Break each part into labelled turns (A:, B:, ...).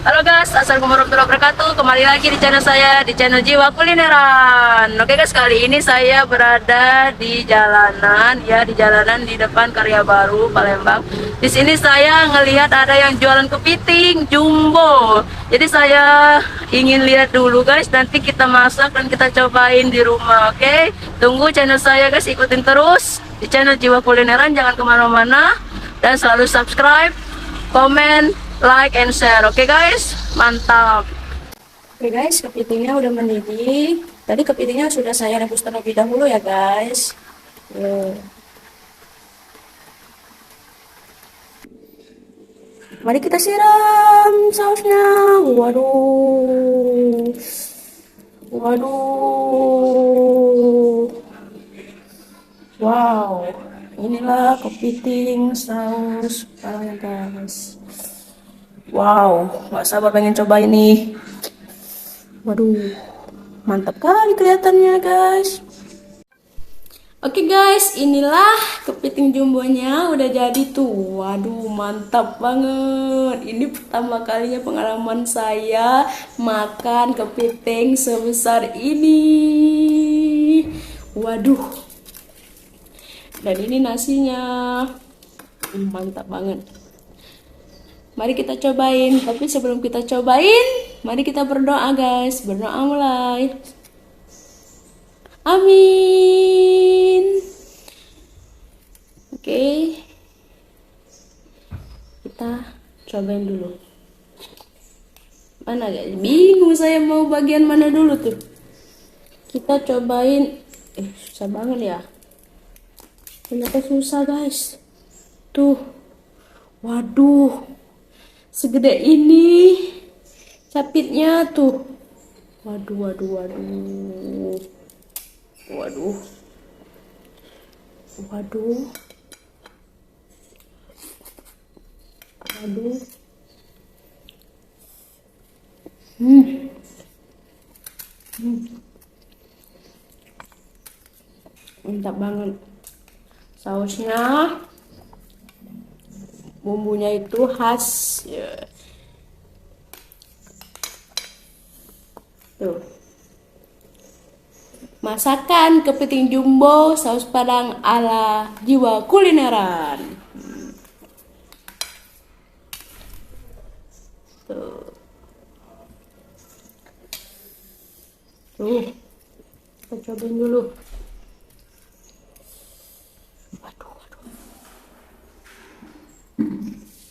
A: Halo guys, assalamualaikum warahmatullahi wabarakatuh. Kembali lagi di channel saya, di channel Jiwa Kulineran. Oke guys, kali ini saya berada di jalanan, ya di jalanan di depan Karya Baru Palembang. Di sini saya ngelihat ada yang jualan kepiting jumbo. Jadi saya ingin lihat dulu guys. Nanti kita masak dan kita cobain di rumah. Oke, tunggu channel saya guys, ikutin terus di channel Jiwa Kulineran. Jangan kemana-mana dan selalu subscribe, komen, like and share. Oke guys, mantap. Oke guys, kepitingnya udah mendidih. Tadi kepitingnya sudah saya rebus terlebih dahulu ya guys. Mari kita siram sausnya. Waduh, waduh, wow. Inilah kepiting saus parahnya guys. Wow, nggak sabar pengen coba ini. Waduh, mantap kali kelihatannya guys. Oke guys, inilah kepiting jumbonya udah jadi tuh. Waduh, mantap banget. Ini pertama kalinya pengalaman saya makan kepiting sebesar ini. Waduh. Dan ini nasinya. Mantap banget. Mari kita cobain, tapi sebelum kita cobain, mari kita berdoa guys. Berdoa mulai. Amin. Oke. Kita cobain dulu. Mana guys? Bingung saya mau bagian mana dulu tuh. Kita cobain. Susah banget ya. Ternyata susah guys. Tuh. Waduh. Segede ini capitnya tuh. Waduh, waduh, waduh. Waduh. Waduh. Waduh. Mantap banget. Sausnya, bumbunya itu khas ya. Tuh. Masakan kepiting jumbo saus padang ala Jiwa Kulineran. Tuh. Tuh. Kita cobain dulu. Waduh, waduh. Waduh.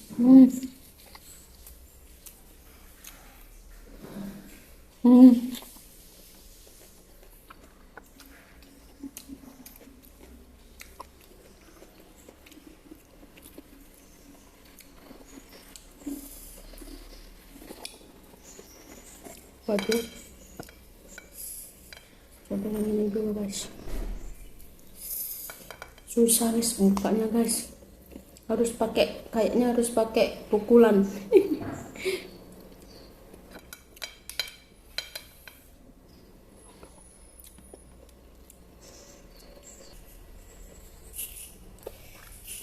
A: Coba yang ini dulu guys. Susah guys bukanya guys. Harus pakai, kayaknya harus pakai pukulan.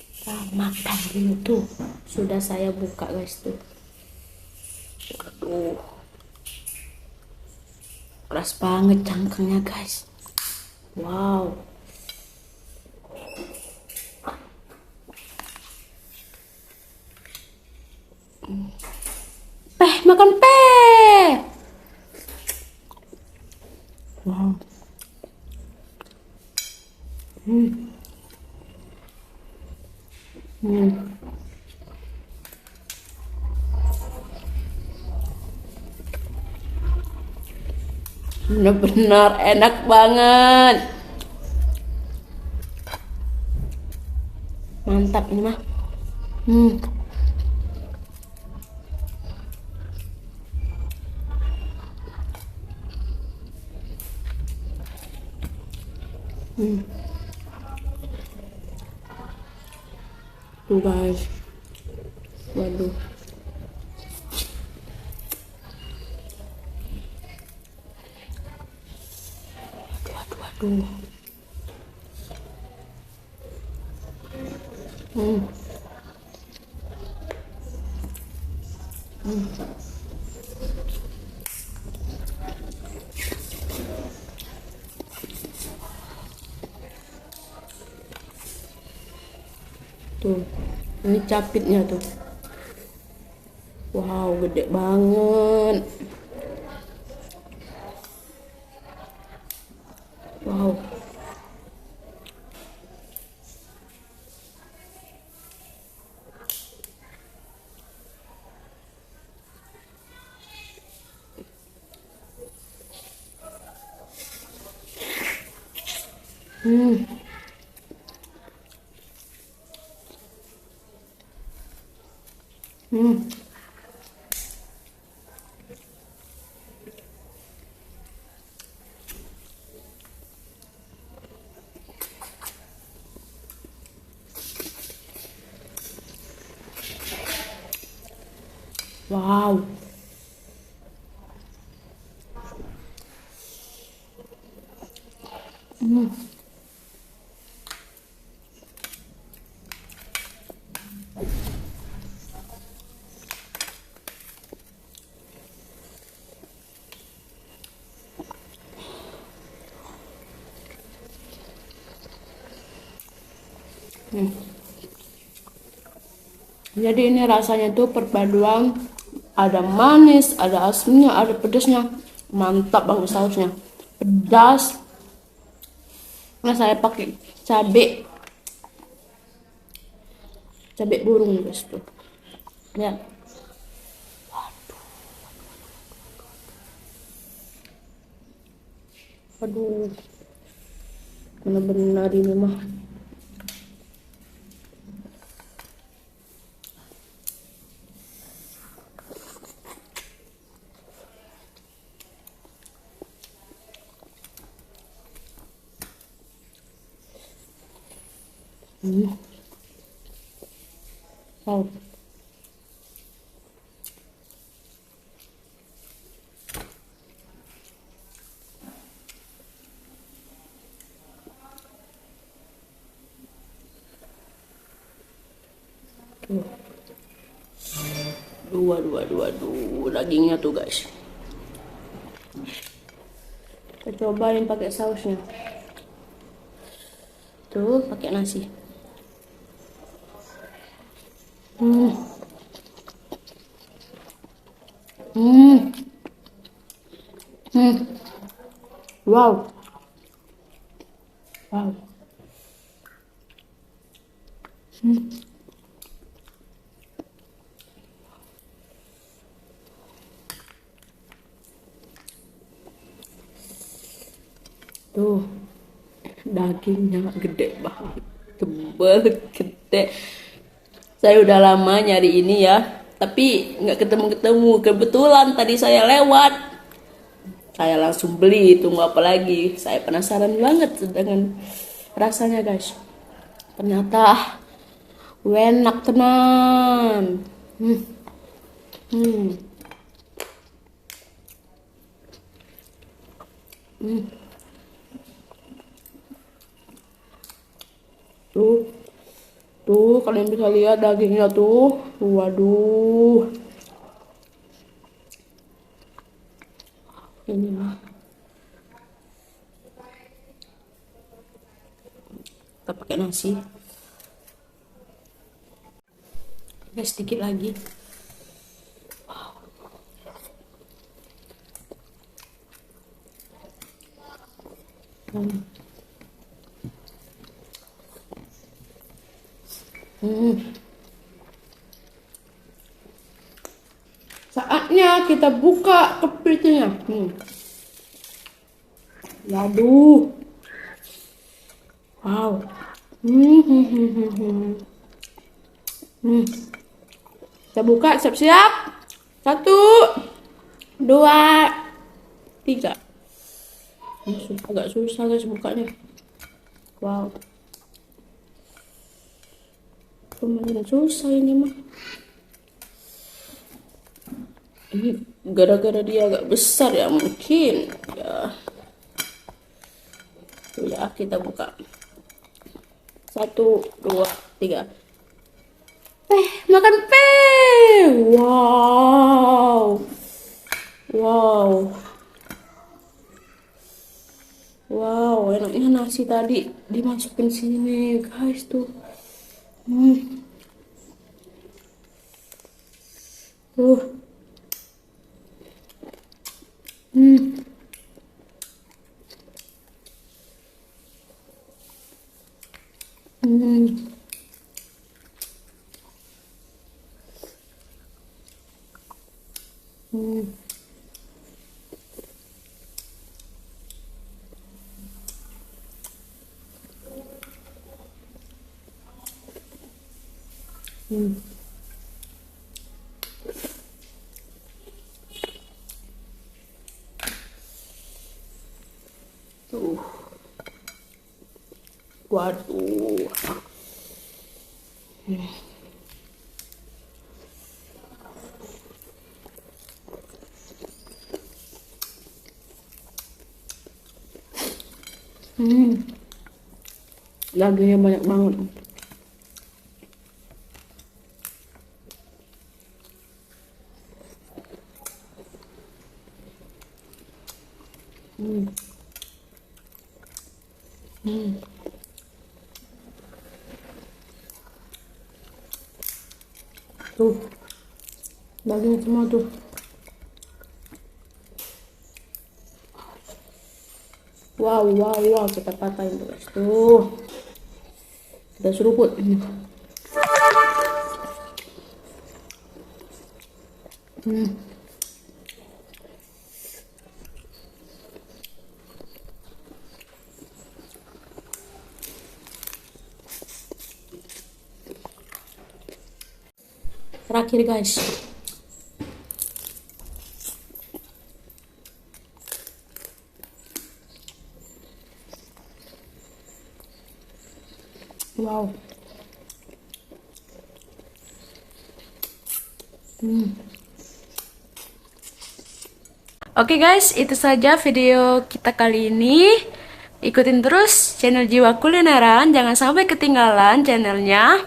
A: Kita makan dulu tuh. Sudah saya buka guys tuh. Aduh. Keras banget cangkangnya guys. Wow. Makan peh. Wow. Benar-benar enak banget. Mantap ini mah. Tuh guys. Waduh. Waduh. Tuh, ini capitnya tuh. Wow, gede banget. Wow. Hmm. Hmm. Wow. Hmm. Hmm. Jadi ini rasanya tuh perpaduan, ada manis, ada asamnya, ada pedasnya. Mantap banget sausnya. Pedas. Nah, saya pakai cabai burung guys tuh. Ya. Aduh. Benar-benar ini mah. Wow. Dua dagingnya tuh guys. Kita cobain pakai sausnya. Tuh pakai nasi. Hmm. Hmm. Hmm. Wow. Wow. Hmm. Tuh dagingnya gede banget, tebel, gede. Saya udah lama nyari ini ya, tapi nggak ketemu-ketemu. Kebetulan tadi saya lewat, saya langsung beli. Tunggu apa lagi? Saya penasaran banget dengan rasanya guys. Ternyata enak tenan. Hmm. Hmm. Hmm. Tuh, tuh kalian bisa lihat dagingnya tuh. Waduh, ini mah. Kita pakai nasi. Oke, sedikit lagi. Hmm. Hmm. Saatnya kita buka kepitingnya. Waduh. Wow. Hmm. Hmm. Hmm. Hmm. Hmm. Hmm. Kita buka, siap-siap. 1, 2, 3. Agak susah guys bukanya. Wow. Lumayan susah ini mah. Ini gara-gara dia agak besar ya mungkin ya. Ya kita buka. 1, 2, 3. Makan wow. Wow. Wow, enaknya nasi tadi dimasukin sini guys tuh. Hmm. Uh. Hmm. Hmm. Hmm. Hmm. Tuh. Waduh. Hmm. Dagingnya banyak banget. Hmm. Hmm. Tuh, daging semua tuh. Wow, wow, wow, kita patahin tuh guys. Tuh, kita seruput. Hmm. Terakhir guys. Wow. Hmm. Oke guys, itu saja video kita kali ini. Ikutin terus channel Jiwa Kulineran, jangan sampai ketinggalan channelnya.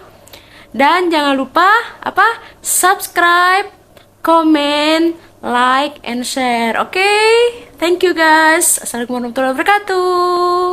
A: Dan jangan lupa subscribe, comment, like, and share. Oke, thank you guys. Assalamualaikum warahmatullahi wabarakatuh.